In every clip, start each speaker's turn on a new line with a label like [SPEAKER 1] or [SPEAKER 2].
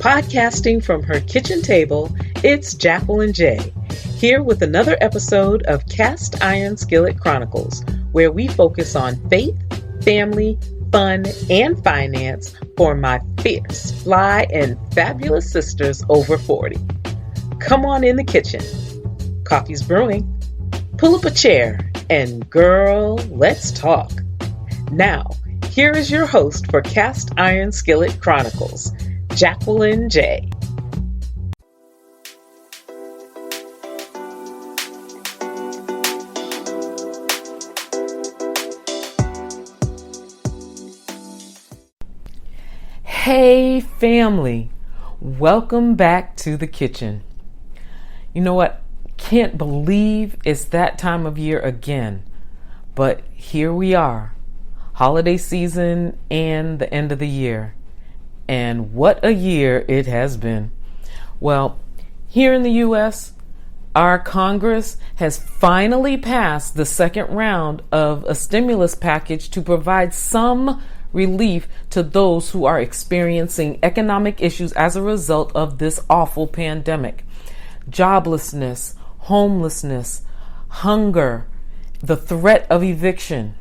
[SPEAKER 1] Podcasting from her kitchen table, it's Jacqueline J. Here with another episode of Cast Iron Skillet Chronicles, where we focus on faith, family, fun, and finance for my fierce, fly, and fabulous sisters over 40. Come on in the kitchen. Coffee's brewing. Pull up a chair and girl, let's talk. Now, here is your host for Cast Iron Skillet Chronicles, Jacqueline J. Hey family, welcome back to the kitchen. You know what? Can't believe it's that time of year again, but here we are, holiday season and the end of the year. And what a year it has been. Well, here in the U.S., our Congress has finally passed the second round of a stimulus package to provide some relief to those who are experiencing economic issues as a result of this awful pandemic. Joblessness, homelessness, hunger, the threat of eviction.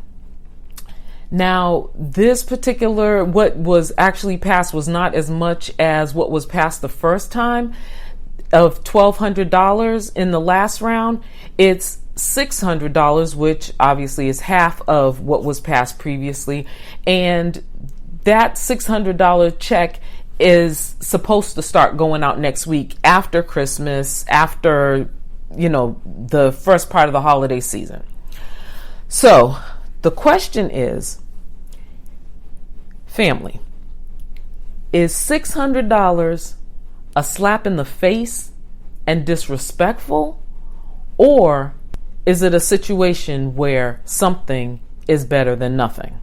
[SPEAKER 1] Now, this particular, what was actually passed was not as much as what was passed the first time of $1,200 in the last round. It's $600, which obviously is half of what was passed previously. And that $600 check is supposed to start going out next week after Christmas, after, the first part of the holiday season. So the question is, family, is $600 a slap in the face and disrespectful, or is it a situation where something is better than nothing?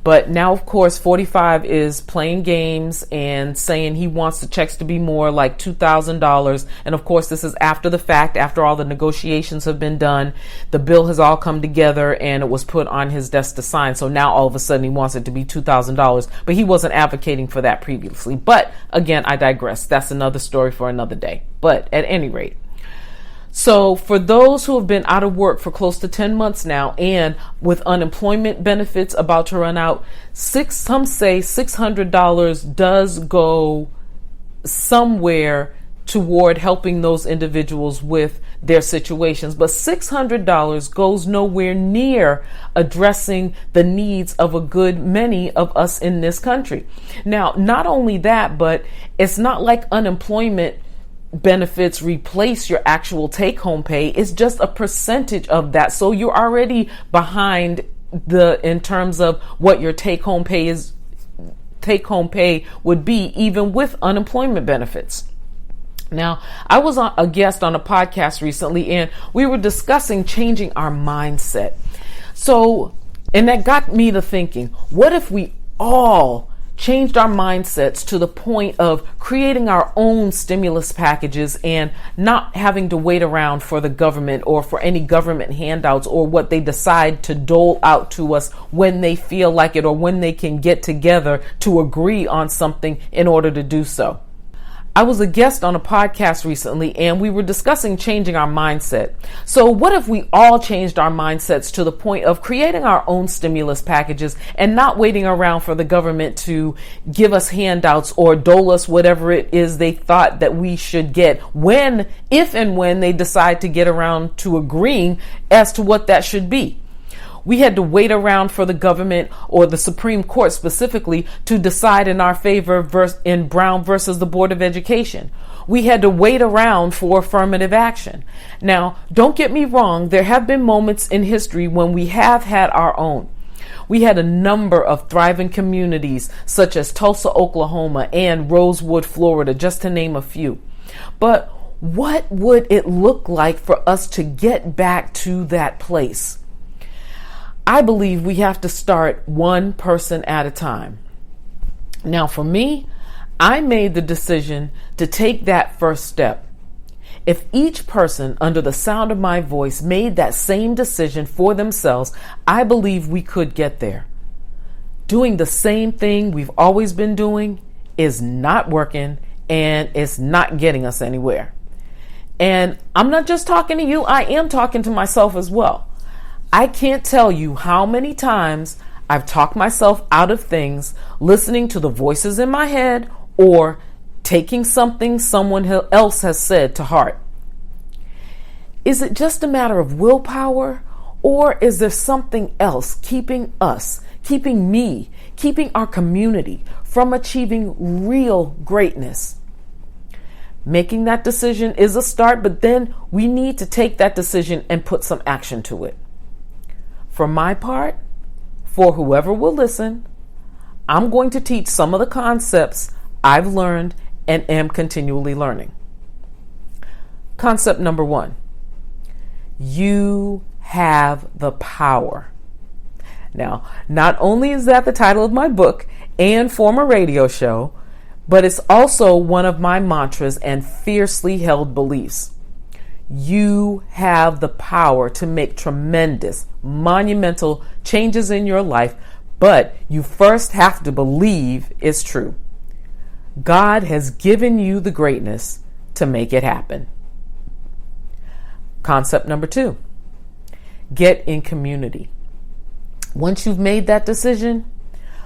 [SPEAKER 1] But now, of course, 45 is playing games and saying he wants the checks to be more like $2,000. And of course, this is after the fact, after all the negotiations have been done. The bill has all come together and it was put on his desk to sign. So now all of a sudden he wants it to be $2,000, but he wasn't advocating for that previously. But again, I digress. That's another story for another day. But at any rate, so for those who have been out of work for close to 10 months now and with unemployment benefits about to run out, some say $600 does go somewhere toward helping those individuals with their situations. But $600 goes nowhere near addressing the needs of a good many of us in this country. Now, not only that, but it's not like unemployment benefits replace your actual take-home pay. It's just a percentage of that. So you're already behind in terms of what your take-home pay would be, even with unemployment benefits. Now, I was a guest on a podcast recently, and we were discussing changing our mindset. And that got me to thinking, what if we all changed our mindsets to the point of creating our own stimulus packages and not having to wait around for the government or for any government handouts or what they decide to dole out to us when they feel like it or when they can get together to agree on something in order to do so. I was a guest on a podcast recently and we were discussing changing our mindset. So what if we all changed our mindsets to the point of creating our own stimulus packages and not waiting around for the government to give us handouts or dole us whatever it is they thought that we should get if and when they decide to get around to agreeing as to what that should be? We had to wait around for the government or the Supreme Court specifically to decide in our favor in Brown versus the Board of Education. We had to wait around for affirmative action. Now, don't get me wrong, there have been moments in history when we have had our own. We had a number of thriving communities such as Tulsa, Oklahoma, and Rosewood, Florida, just to name a few. But what would it look like for us to get back to that place? I believe we have to start one person at a time. Now, for me, I made the decision to take that first step. If each person under the sound of my voice made that same decision for themselves, I believe we could get there. Doing the same thing we've always been doing is not working and it's not getting us anywhere. And I'm not just talking to you, I am talking to myself as well. I can't tell you how many times I've talked myself out of things, listening to the voices in my head or taking something someone else has said to heart. Is it just a matter of willpower, or is there something else keeping us, keeping me, keeping our community from achieving real greatness? Making that decision is a start, but then we need to take that decision and put some action to it. For my part, for whoever will listen, I'm going to teach some of the concepts I've learned and am continually learning. Concept number 1, you have the power. Now, not only is that the title of my book and former radio show, but it's also one of my mantras and fiercely held beliefs. You have the power to make tremendous, monumental changes in your life, but you first have to believe it's true. God has given you the greatness to make it happen. Concept number 2, get in community. Once you've made that decision,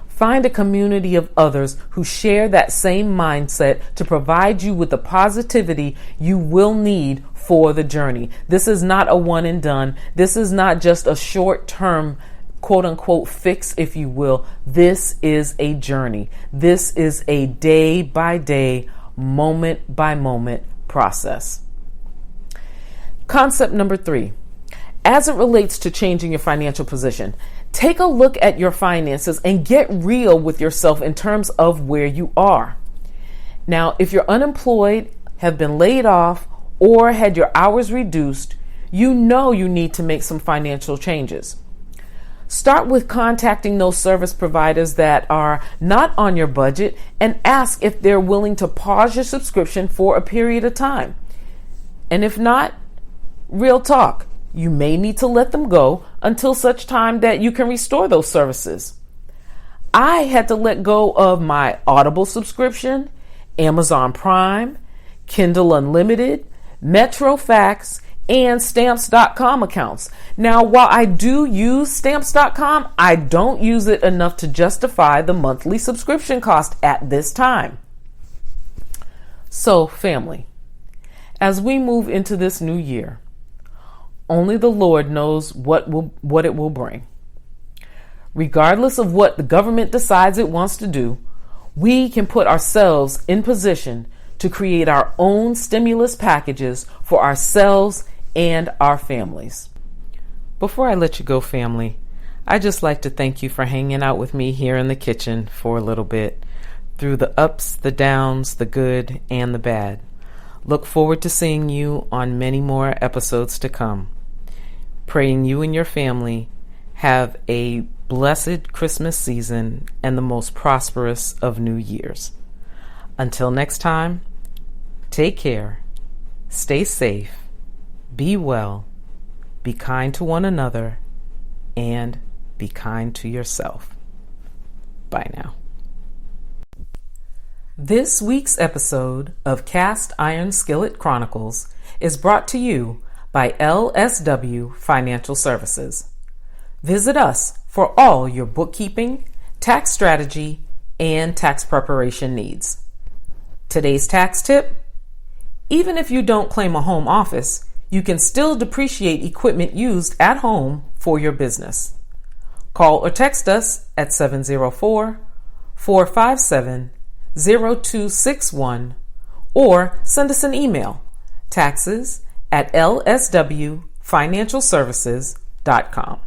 [SPEAKER 1] find a community of others who share that same mindset to provide you with the positivity you will need for the journey. This is not a one and done. This is not just a short-term, quote unquote, fix, if you will. This is a journey. This is a day by day, moment by moment process. Concept number 3, as it relates to changing your financial position, take a look at your finances and get real with yourself in terms of where you are. Now, if you're unemployed, have been laid off, or had your hours reduced, you know you need to make some financial changes. Start with contacting those service providers that are not on your budget and ask if they're willing to pause your subscription for a period of time. And if not, real talk, you may need to let them go until such time that you can restore those services. I had to let go of my Audible subscription, Amazon Prime, Kindle Unlimited, MetroFax, and Stamps.com accounts. Now, while I do use Stamps.com, I don't use it enough to justify the monthly subscription cost at this time. So, family, as we move into this new year, only the Lord knows what it will bring. Regardless of what the government decides it wants to do, we can put ourselves in position to create our own stimulus packages for ourselves and our families. Before I let you go, family, I'd just like to thank you for hanging out with me here in the kitchen for a little bit, through the ups, the downs, the good, and the bad. Look forward to seeing you on many more episodes to come. Praying you and your family have a blessed Christmas season and the most prosperous of New Years. Until next time, take care, stay safe, be well, be kind to one another, and be kind to yourself. Bye now. This week's episode of Cast Iron Skillet Chronicles is brought to you by LSW Financial Services. Visit us for all your bookkeeping, tax strategy, and tax preparation needs. Today's tax tip: even if you don't claim a home office, you can still depreciate equipment used at home for your business. Call or text us at 704-457-0261 or send us an email, taxes@lswfinancialservices.com.